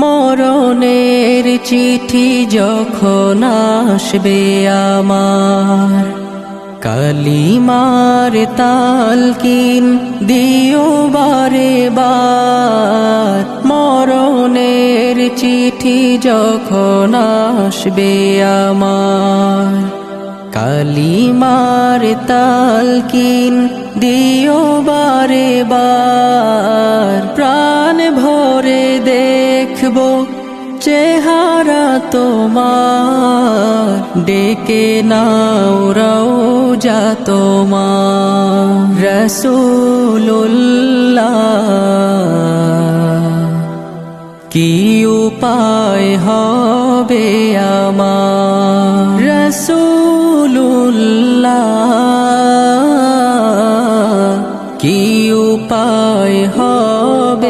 মরণের চিঠি যখন আসবে আমার, কালিমার তালকিন দিও বারে বার। মরণের চিঠি যখন আসবে আমার, কালিমার তালকিন দিও বারে বার। প্রাণ ভরে দেখবো চেহারা তোমার, ডেকে নাও রওজা তোমার। রাসূলুল্লাহ কি উপায় হবে আমার, রাসূলুল্লাহ কি উপায় হবে